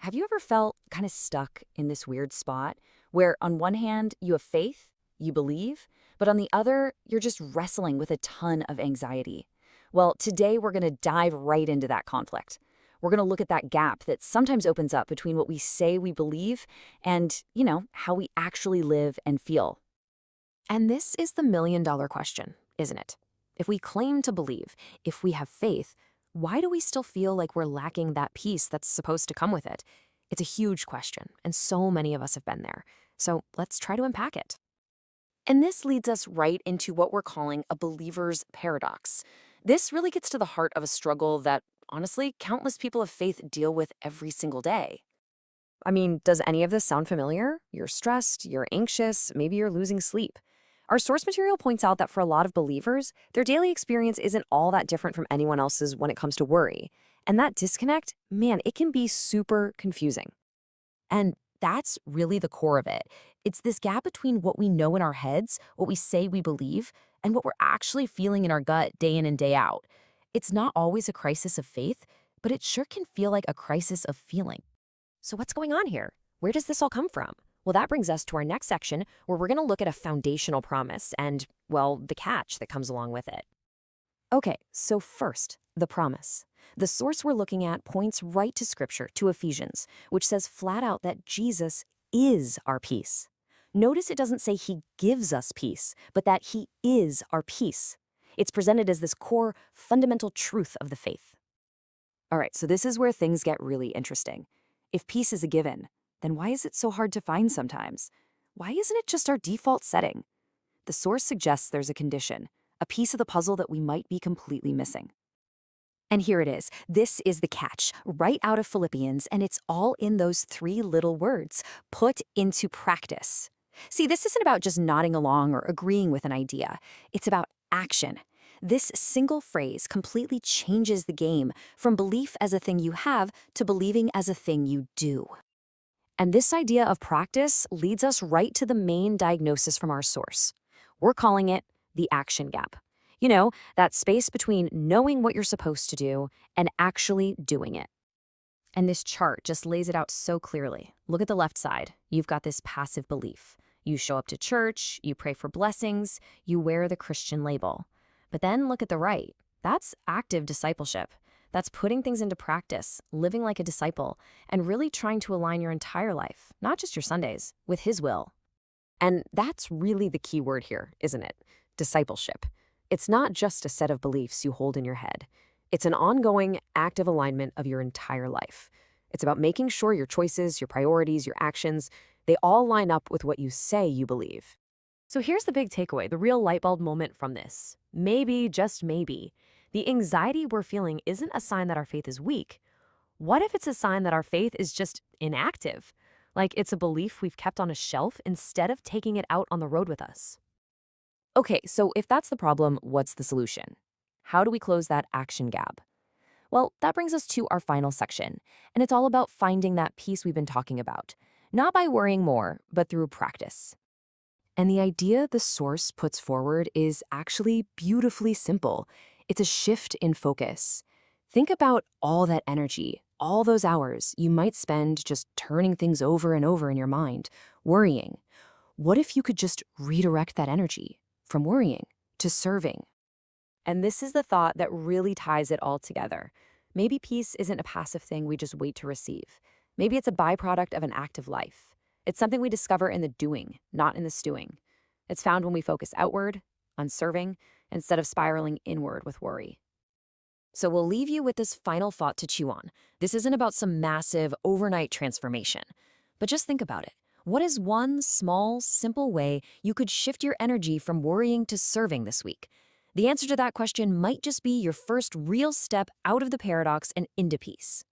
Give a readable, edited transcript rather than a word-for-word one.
Have you ever felt kind of stuck in this weird spot where, on one hand, you have faith, you believe, but on the other, you're just wrestling with a ton of anxiety? Well, today we're going to dive right into that conflict. We're going to look at that gap that sometimes opens up between what we say we believe and, how we actually live and feel. And this is the million-dollar question, isn't it? If we claim to believe, if we have faith, why do we still feel like we're lacking that peace that's supposed to come with it? It's a huge question, and so many of us have been there. So let's try to unpack it. And this leads us right into what we're calling a believer's paradox. This really gets to the heart of a struggle that, honestly, countless people of faith deal with every single day. I mean, does any of this sound familiar? You're stressed, you're anxious, maybe you're losing sleep. Our source material points out that for a lot of believers, their daily experience isn't all that different from anyone else's when it comes to worry. And that disconnect, man, it can be super confusing. And that's really the core of it. It's this gap between what we know in our heads, what we say we believe, and what we're actually feeling in our gut day in and day out. It's not always a crisis of faith, but it sure can feel like a crisis of feeling. So what's going on here? Where does this all come from? Well, that brings us to our next section where we're going to look at a foundational promise and, well, the catch that comes along with it. Okay, so first, the promise. The source we're looking at points right to Scripture, to Ephesians, which says flat out that Jesus is our peace. Notice it doesn't say he gives us peace, but that he is our peace. It's presented as this core, fundamental truth of the faith. All right, so this is where things get really interesting. If peace is a given, then why is it so hard to find sometimes? Why isn't it just our default setting? The source suggests there's a condition, a piece of the puzzle that we might be completely missing. And here it is. This is the catch, right out of Philippians, and it's all in those three little words, put into practice. See, this isn't about just nodding along or agreeing with an idea. It's about action. This single phrase completely changes the game from belief as a thing you have to believing as a thing you do. And this idea of practice leads us right to the main diagnosis from our source. We're calling it the action gap. You know, that space between knowing what you're supposed to do and actually doing it. And this chart just lays it out so clearly. Look at the left side. You've got this passive belief. You show up to church, you pray for blessings, you wear the Christian label. But then look at the right. That's active discipleship. That's putting things into practice, living like a disciple, and really trying to align your entire life, not just your Sundays, with his will. And that's really the key word here, isn't it? Discipleship. It's not just a set of beliefs you hold in your head. It's an ongoing, active alignment of your entire life. It's about making sure your choices, your priorities, your actions, they all line up with what you say you believe. So here's the big takeaway, the real light bulb moment from this. Maybe, just maybe, the anxiety we're feeling isn't a sign that our faith is weak. What if it's a sign that our faith is just inactive? Like it's a belief we've kept on a shelf instead of taking it out on the road with us. Okay, so if that's the problem, what's the solution? How do we close that action gap? Well, that brings us to our final section, and it's all about finding that peace we've been talking about, not by worrying more, but through practice. And the idea the source puts forward is actually beautifully simple. It's a shift in focus. Think about all that energy, all those hours you might spend just turning things over and over in your mind, worrying. What if you could just redirect that energy from worrying to serving? And this is the thought that really ties it all together. Maybe peace isn't a passive thing we just wait to receive. Maybe it's a byproduct of an active life. It's something we discover in the doing, not in the stewing. It's found when we focus outward, on serving, instead of spiraling inward with worry. So we'll leave you with this final thought to chew on. This isn't about some massive overnight transformation, but just think about it. What is one small, simple way you could shift your energy from worrying to serving this week? The answer to that question might just be your first real step out of the paradox and into peace.